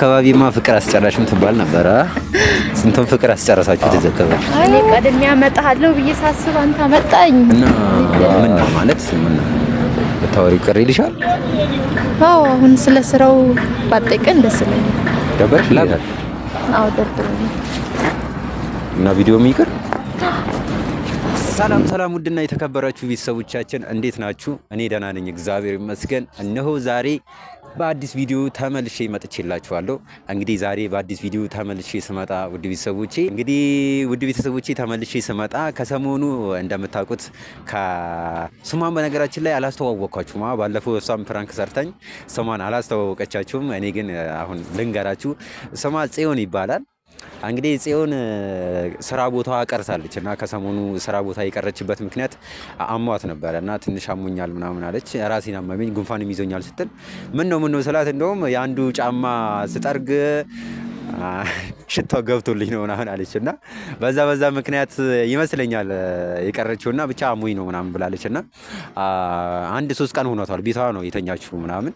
አካባቢማ ፍቅር አስጨራሽም ትባል ነበር። ስንቱን ፍቅር አስጨረሳችሁ ተዘከበ። እኔ ቀድሜ አመጣለሁ ብዬ ሳስብ አንተ አመጣኝ እና ምን ነው ማለት ምን በታወሪው ቅር ይልሻል? አዎ አሁን ስለ ስራው ባጠቀን ደስ ይለኛል። ደበርሽ ይላል? አዎ ደብሮኝ እና ቪዲዮም ይቅር። ሰላም ሰላም፣ ውድና የተከበራችሁ ቤተሰቦቻችን እንዴት ናችሁ? እኔ ደህና ነኝ እግዚአብሔር ይመስገን። እነሆ ዛሬ በአዲስ ቪዲዮ ተመልሼ መጥቼላችኋለሁ። እንግዲህ ዛሬ በአዲስ ቪዲዮ ተመልሼ ስመጣ ውድ ቤተሰቦቼ ተመልሼ ስመጣ ከሰሞኑ እንደምታውቁት ከስሟን በነገራችን ላይ አላስተዋወቅኳችሁም። ባለፈው እሷም ፕራንክ ሰርታኝ ስሟን አላስተዋወቀቻችሁም። እኔ ግን አሁን ልንገራችሁ። ስሟ ጽዮን ይባላል። እንግዲህ ጽዮን ስራ ቦታዋ ቀርታለች እና ከሰሞኑ ስራ ቦታ የቀረችበት ምክንያት አሟት ነበረ እና ትንሽ አሞኛል ምናምን አለች። ራሴን አመመኝ ጉንፋንም ይዞኛል ስትል ምን ነው ስላት እንደውም የአንዱ ጫማ ስጠርግ ሽታው ገብቶልኝ ነው ምናምን አለች እና በዛ ምክንያት ይመስለኛል የቀረችውና ብቻ አሞኝ ነው ምናምን ብላለች እና 1-3 ቀን ሆኗታል ቤቷ ነው የተኛችው ምናምን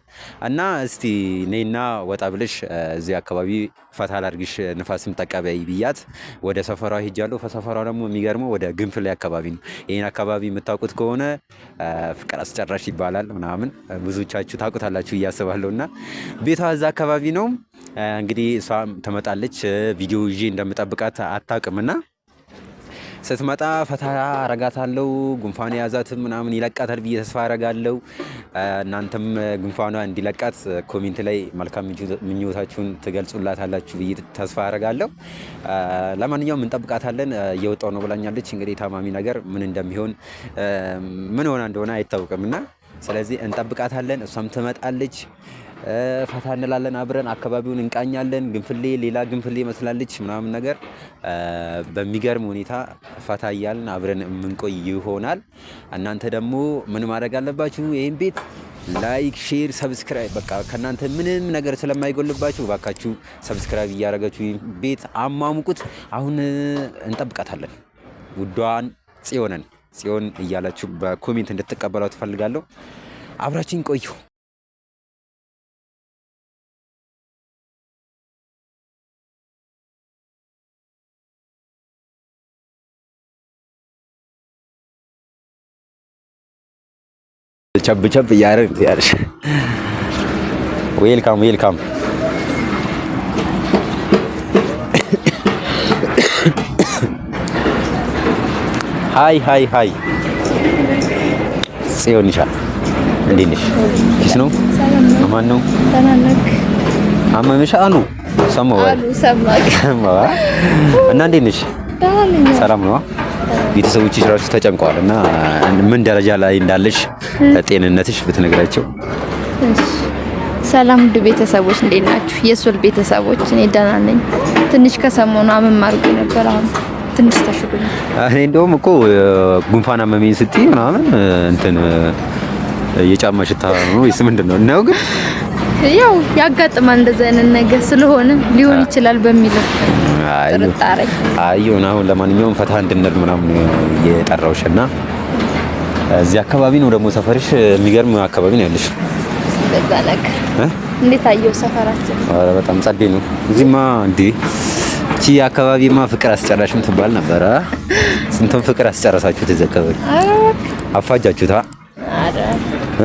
እና እስቲ ነይና ወጣ ብለሽ እዚህ አካባቢ ፈታ ላድርግሽ ንፋስም ተቀበይ ብያት ወደ ሰፈሯ ሄጃለሁ። ከሰፈሯ ደግሞ የሚገርመው ወደ ግንፍሌ አካባቢ ነው። ይሄን አካባቢ የምታውቁት ከሆነ ፍቅር አስጨራሽ ይባላል ምናምን ብዙዎቻችሁ ታውቁታላችሁ እያስባለሁና ቤቷ እዛ አካባቢ ነው። እንግዲህ እሷ ትመጣለች። ቪዲዮ ይዤ እንደምጠብቃት አታውቅምና ስትመጣ ፈታ አረጋታለሁ። ጉንፋን የያዛትም ምናምን ይለቃታል ብዬ ተስፋ አረጋለሁ። እናንተም ጉንፋኗ እንዲለቃት ኮሜንት ላይ መልካም ምኞታችሁን ትገልጹላታላችሁ ብዬ ተስፋ አረጋለሁ። ለማንኛውም እንጠብቃታለን። እየወጣው ነው ብላኛለች። እንግዲህ ታማሚ ነገር ምን እንደሚሆን ምን ሆና እንደሆነ አይታወቅምና ስለዚህ እንጠብቃታለን። እሷም ትመጣለች። ፈታ እንላለን አብረን አካባቢውን እንቃኛለን። ግንፍሌ ሌላ ግንፍሌ መስላለች ምናምን ነገር በሚገርም ሁኔታ ፈታ እያልን አብረን የምንቆይ ይሆናል። እናንተ ደግሞ ምን ማድረግ አለባችሁ? ይሄን ቤት ላይክ፣ ሼር፣ ሰብስክራይብ በቃ ከናንተ ምንም ነገር ስለማይጎልባችሁ ባካችሁ ሰብስክራይብ እያደረጋችሁ ይሄን ቤት አማሙቁት። አሁን እንጠብቃታለን። ውዷን ጽዮን እያላችሁ በኮሜንት እንድትቀበሏት ትፈልጋለሁ። አብራችን ቆዩ። ቸብ እያደረግን ያለሽ ዌልካም ሃይ ጽዮን ይሻል እንዴት ነሽ? ኪስ ነው አማን ነው ተናነክ አማመሻ አሉ ሰማው እና እንዴት ነሽ? ሰላም ነው? ቤተሰቦችሽ ራሱ ተጨንቀዋል እና ምን ደረጃ ላይ እንዳለሽ ጤንነትሽ ብትነግራቸው። ሰላም ውድ ቤተሰቦች እንዴት ናችሁ? የሶል ቤተሰቦች እኔ ደህና ነኝ። ትንሽ ከሰሞኑ አመማርኩ ነበር። አሁን ትንሽ ተሽሎኛል። እኔ እንደውም እኮ ጉንፋን አመመኝ ስትይ ምናምን እንትን የጫማ ሽታ ነው ወይስ ምንድነው? ነው ግን ያው ያጋጥማል እንደዚህ አይነት ነገር ስለሆነ ሊሆን ይችላል በሚል ጥርጣሬ አይዮን። አሁን ለማንኛውም ፈታ እንድንል ምናምን የጠራውሽና እዚህ አካባቢ ነው ደግሞ ሰፈርሽ። የሚገርም አካባቢ ነው ያለሽ። በዛ ነገር እንዴት አየው ሰፈራችን? አረ በጣም ጸዴ ነው። እዚህማ እንዴ እቺ አካባቢማ ፍቅር አስጨራሽም ትባል ነበር። ስንቱን ፍቅር አስጨረሳችሁ ተዘከበኝ። አፋጃችሁታ? አረ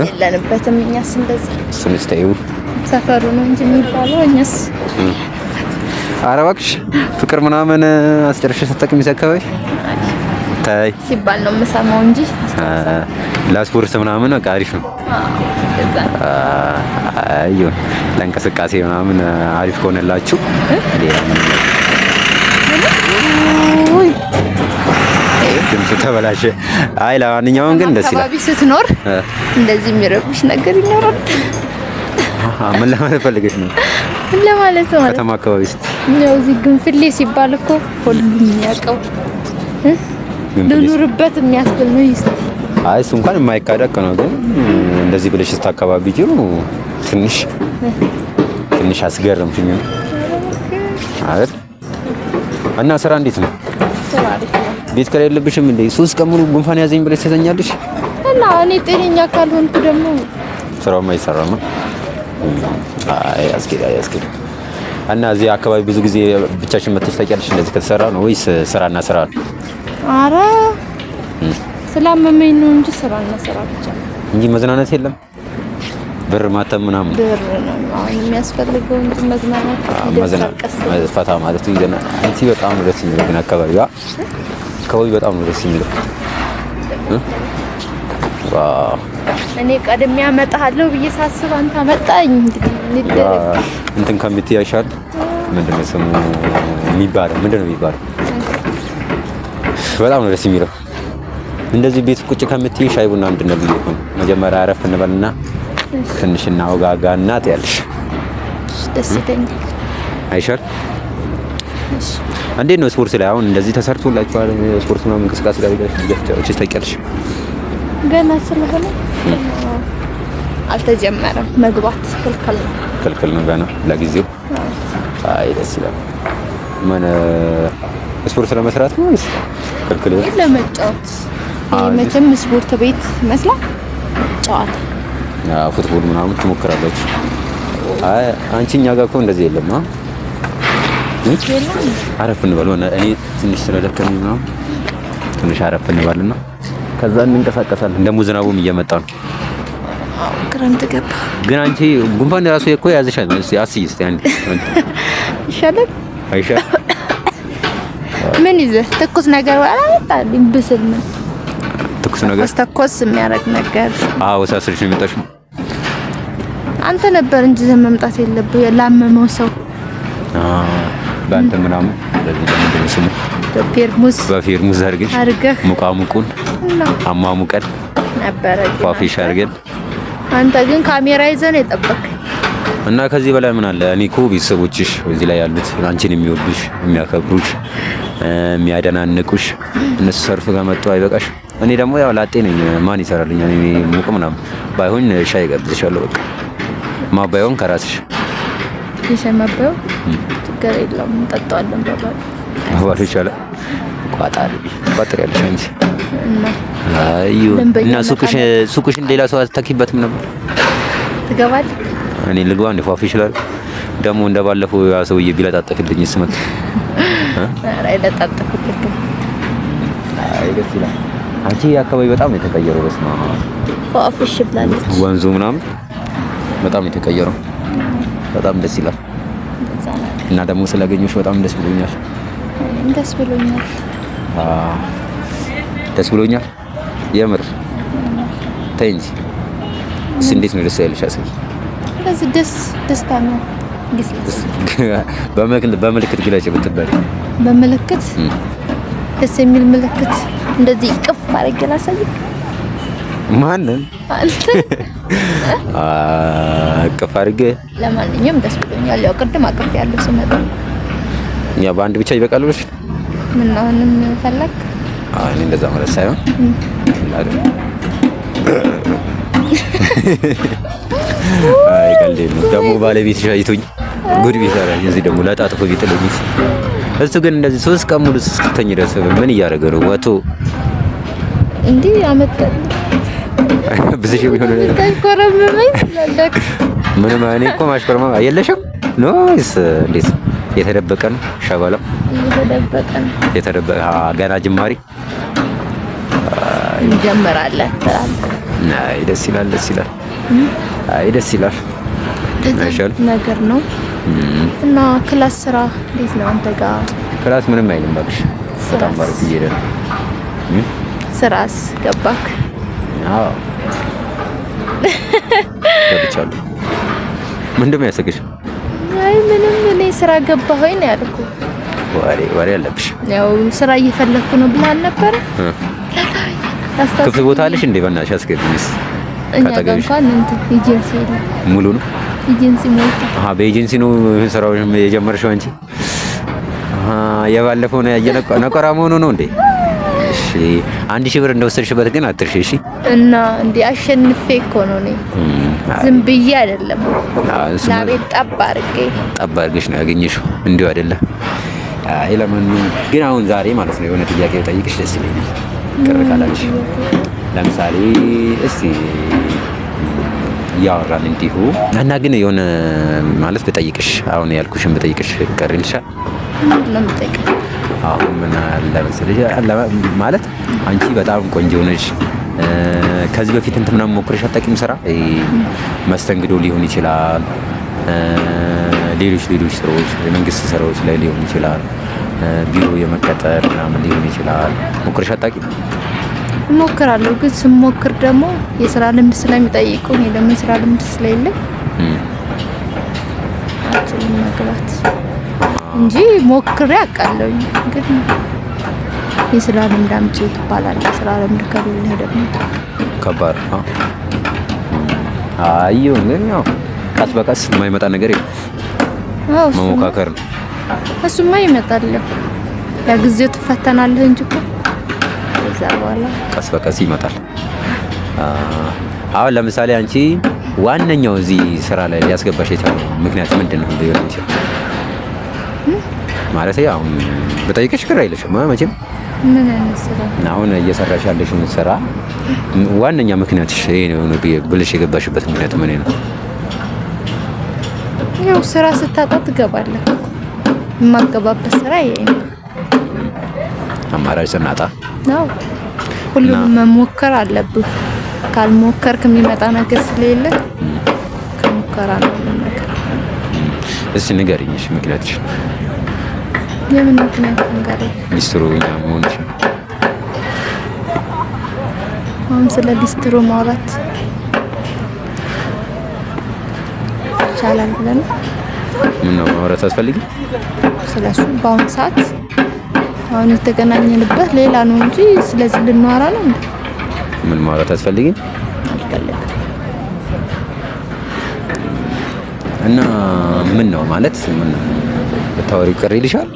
የለንበትም እኛስ እንደዚህ እሱን ስታዩ ሰፈሩ ነው እንጂ የሚባለው እኛስ ኧረ እባክሽ ፍቅር ምናምን አስጨርሽ ስትጠቅም ይዘከበኝ ታይ ሲባል ነው የምሰማው እንጂ ለስፖርት ምናምን በቃ አሪፍ ነው። አዩ ለእንቅስቃሴ ምናምን አሪፍ ከሆነላችሁ ድምፁ ተበላሸ። አይ ለማንኛውም ግን ደስ ይላል። አካባቢ ስትኖር እንደዚህ የሚረብሽ ነገር ይኖራል። ምን ለማለት ፈልገሽ ነው? ምን ለማለት ነው? ከተማ አካባቢ ያው እዚህ ግንፍሌ ሲባል እኮ ሁሉም የሚያውቀው ልኑርበት የሚያስብል ነው። አይ እሱ እንኳን የማይካደቅ ነው። ግን እንደዚህ ብለሽ ስታካባቢ ጅሩ ትንሽ አስገረምሽኝ ነው አይደል? እና ስራ እንዴት ነው? ስራ አሪፍ ነው። ቤት ከላይ የለብሽም እንዴ? 3 ቀን ሙሉ ጉንፋን ያዘኝ ብለሽ ተተኛለሽ እና እኔ ጤነኛ ካልሆንኩ ደግሞ ስራው አይሰራም። አይ አስኪዳ እና እዚህ አካባቢ ብዙ ጊዜ ብቻሽን መጥተሽ ታውቂያለሽ? እንደዚህ ከተሰራ ነው ወይስ ስራና ስራ ነው? ኧረ ስላመመኝ ነው እንጂ ስራና ስራ ብቻ እንጂ መዝናናት የለም። ብር ማተም ምናምን ብር ነው አሁን የሚያስፈልገው እንጂ መዝናናት ፈታ ማለት ይዘና አንቺ በጣም ነው ደስ የሚለው። ግን አካባቢው በጣም ነው ደስ የሚለው። ዋው እኔ ቀድሜ አመጣለሁ ብዬ ሳስብ አንተ አመጣኝ። እንግዲህ እንትን ከምትያሻል ምንድነው ስሙ የሚባለው? በጣም ነው ደስ የሚለው። እንደዚህ ቤት ቁጭ ከምትይ ሻይ ቡና ምንድነው ብዬ ነው መጀመሪያ አረፍ እንበልና ትንሽ እናወጋጋና ትያለሽ። ደስ ይለኛል። አይሻል? እሺ እንዴት ነው ስፖርት ላይ አሁን እንደዚህ ተሰርቶላችኋል? ስፖርት ነው እንቅስቃሴ ላይ ልጅ ታውቂያለሽ? ገና ስለሆነ አልተጀመረም። መግባት ክልክል ነው ገና ለጊዜው። አይ ደስ ይላል። ምን ስፖርት ለመስራት ነው ወይስ ክልክል ነው? ለመጫወት መቼም ስፖርት ቤት መስላት ጨዋታ ፉትቦል ምናምን ትሞክራለች። አይ አንቺ እኛ ጋር እኮ እንደዚህ የለም። አረፍ እንበል ሆነ እኔ ትንሽ ስለደከመኝ ምናምን ትንሽ አረፍ እንበልና ከዛ እንንቀሳቀሳለን። ደግሞ ዝናቡም እየመጣ ነው። አዎ ክረምት ገባ። ግን አንቺ ጉንፋን ራሱ እኮ ያዝሻል። አስይ እስቲ አንዴ ይሻላል አይሻል? ምን ይዘህ ትኩስ ነገር አላመጣልኝ ብስል ምን ትኩስ ነገር ተኮስ የሚያደርግ ነገር ሳስልሽ ነው የመጣሽው። አንተ ነበር እንጂ መምጣት የለብህ ላመመው ሰው በአንተ ምናምን ስለዚህ ደግሞ ስሙ በፌርሙዝ አድርገህ ሙቃሙቁን አማሙቀን ነበረ ፋፊሽ አድርገን። አንተ ግን ካሜራ ይዘህ ነው የጠበቅከኝ። እና ከዚህ በላይ ምን አለ? እኔ እኮ ቤተሰቦችሽ እዚህ ላይ ያሉት አንቺን የሚወዱሽ የሚያከብሩሽ የሚያደናንቁሽ እነሱ ሰርፍ ጋር መጥቶ አይበቃሽ? እኔ ደግሞ ያው ላጤ ነኝ። ማን ይሰራልኛል? እኔ ሙቅ ምናምን ባይሆን ሻይ ጋብዝሻለሁ። በቃ ማባየውን ከራስሽ የሻይ ማባየው ችግር የለውም እንጠጣዋለን። ባባሽ ይቻላል። ቋጥር ያለሽ አንቺ እና ሱቅሽን ሌላ ሰው አትተኪበትም ነበር? ትገባለህ? እኔ ልግባ እንደ ፏፊ ይችላል ደግሞ እንደባለፈው ያ ሰውዬ ቢለጣጠፍልኝ ስመት ኧረ አይለጣጠፍልኝም። አይ ደስ ይላል። አንቺ አካባቢ በጣም ነው የተቀየረው። በስማ ፏፊሽ ብላለች ወንዙ ምናምን በጣም ነው የተቀየረው። በጣም ደስ ይላል። እና ደግሞ ስላገኘሁሽ በጣም ደስ ብሎኛል። ደስ ብሎኛል የምር። ተይ እንጂ እንዴት ነው ደስ ያለሽ? አስኪ ስለዚህ ደስታ ነው። በምልክት ግለጭ ብትባል በምልክት ደስ የሚል ምልክት እንደዚህ ቅፍ አድርጌ ላሳይክ። ማንን ቅፍ አድርጌ? ለማንኛውም ደስ ብሎኛል። ያው ቅድም አቅፍ ያለው ስመጣ ያ በአንድ ብቻ ይበቃል ብለሽ ምን አሁንም ፈለክ? እኔ እንደዛ ማለት ሳይሆን አይ ቀልዴ ነው። ደግሞ ባለቤትሽ አይቶኝ ጉድ ቢሰራ እዚህ ደግሞ ለጣጥፎ ቢጥልኝ እሱ ግን እንደዚህ 3 ቀን ሙሉ ስትተኝ ድረስ ምን እያደረገ ነው? ወቶ እንዴ ያመጣል ብዙሽ ቢሆን ነው ተቆረመመኝ ለለክ ምንም እኔ እኮ ማሽኮርማ የለሽም ኖስ እንዴት የተደበቀ ነው ሸበላው የተደበቀ ገና ጅማሪ እንጀምራለን። አይ ደስ ይላል። አይ ደስ ይላል ነገር ነው። እና ክላስ ስራ እንዴት ነው አንተ ጋር? ክላስ ምንም አይልም ባክሽ። በጣም ባርክ ይሄዳል። ስራስ ገባክ? አዎ ገብቻለሁ። ምንድነው ያሰገሽ? አይ ምንም እኔ ስራ ገባሁኝ ነው ያልኩህ። ወሬ አለብሽ። ያው ስራ እየፈለኩ ነው ብለህ አልነበረ? ክፍል ቦታ አለሽ እንዴ? በእናትሽ አስገብኝስ። ካጠገብሽ ኤጀንሲ ሙሉ ነው። ኤጀንሲ ሞልቶ በኤጀንሲ ነው ስራው የጀመርሽው አንቺ? የባለፈው ነው ነቆራ መሆኑ ነው እንዴ? እሺ 1000 ብር እንደወሰድሽበት ግን አትርሺ እሺ። እና እንዴ አሸንፌ እኮ ነው እኔ ዝም ብዬ አይደለም። ላቤት ጠብ አድርገሽ ነው ያገኘሽው እንዲሁ አይደለም። አይ ለማንኛውም ግን አሁን ዛሬ ማለት ነው የሆነ ጥያቄ ጠይቅሽ ደስ ይለኛል። ቅር ካላለሽ ለምሳሌ እስቲ እያወራን እንዲሁ እና ግን የሆነ ማለት ብጠይቅሽ አሁን ያልኩሽን ብጠይቅሽ ቀር ይልሻል? አሁን ምን አለ መሰለሽ ማለት አንቺ በጣም ቆንጆ ነሽ። ከዚህ በፊት እንትን ምናምን ሞክረሽ አታውቂም? ስራ መስተንግዶ ሊሆን ይችላል፣ ሌሎች ስራዎች የመንግስት ስራዎች ላይ ሊሆን ይችላል፣ ቢሮ የመቀጠር ምናምን ሊሆን ይችላል። ሞክረሽ አታውቂም? እሞክራለሁ፣ ግን ስሞክር ደግሞ የስራ ልምድ ስለሚጠይቁ እኔ ደግሞ የስራ ልምድ ስለሌለኝ አልችልም መግባት እንጂ ሞክሬ አውቃለሁ። ግን የስራ ልምድ አምጪ ትባላለህ። የስራ ልምድ ከሌለህ ደግሞ ከባድ ነው። አየሁ ግን ያው ቀስ በቀስ የማይመጣ ነገር የለም። መሞካከር ነው። እሱማ ይመጣል። ለጊዜው ትፈተናለህ እንጂ እኮ ከዛ በኋላ ቀስ በቀስ ይመጣል። አሁን ለምሳሌ አንቺ ዋነኛው እዚህ ስራ ላይ ሊያስገባሽ የቻለው ምክንያት ምንድን ነው ሊሆን ይችላል? ማለት ያው በጠይቀሽ ግራ አይልሽም መቼም። ምን አይነት ስራ? አሁን እየሰራሽ ያለሽውን ስራ ዋነኛ ምክንያትሽ ይሄ ነው ብለሽ የገባሽበት ምክንያት ምን ነው? ያው ስራ ስታጣ ትገባለህ። የማገባበት ስራ ይሄ ነው። አማራጭ ስናጣ ነው። ሁሉንም መሞከር አለብህ። ካልሞከርክ የሚመጣ ነገር ስለሌለ ከሞከራ ነው ነገር። እስኪ ንገሪኝ ምክንያትሽ። የምን ምክንያት ንገሪኝ? ሊስትሮኛ መሆንሽ። አሁን ስለ ሊስትሮ ማውራት ይቻላል ብለን ምን ነው ማውራት አስፈልጊ? ስለሱ በአሁን ሰዓት አሁን የተገናኘንበት ሌላ ነው እንጂ ስለዚህ ልናወራ ነው እንዴ? ምን ማውራት አስፈልጊ? አልፈልግም። እና ምን ነው ማለት ምን ብታወሪ ቅር ይልሻል?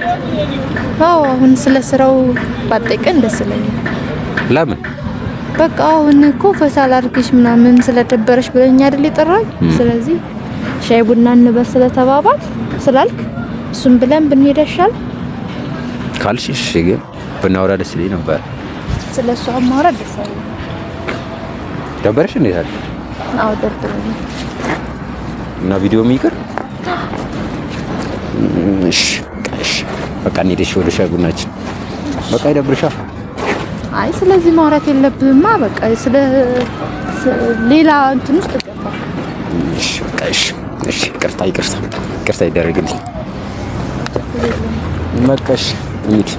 አዎ አሁን ስለ ስራው ባጠይቀን ደስ ይለኛል። ለምን? በቃ አሁን እኮ ፈታ ላድርግሽ ምናምን ስለደበረሽ ብለኛ አይደል የጠራኝ። ስለዚህ ሻይ ቡና እንበል ስለተባባል ስላልክ እሱም ብለን ብንሄድ ይሻላል ካልሽ እሺ፣ ግን ብናወራ ደስ ይለኝ ነበር። ስለሱ ማውራት ደስ ይለኛል። ደበረሽ እንዴት አለ? አዎ ደብረኝ። እና ቪዲዮም ይቅር። እሺ በቃ እንሂድ ወደ ሻይ ቡናችን። በቃ ይደብርሻል። አይ ስለዚህ ማውራት የለብህማ። በቃ ስለ ሌላ እንትን ውስጥ ገባ። እሺ በቃ እሺ ይቅርታ ይደረግልኝ። በቃ እሺ እንሂድ።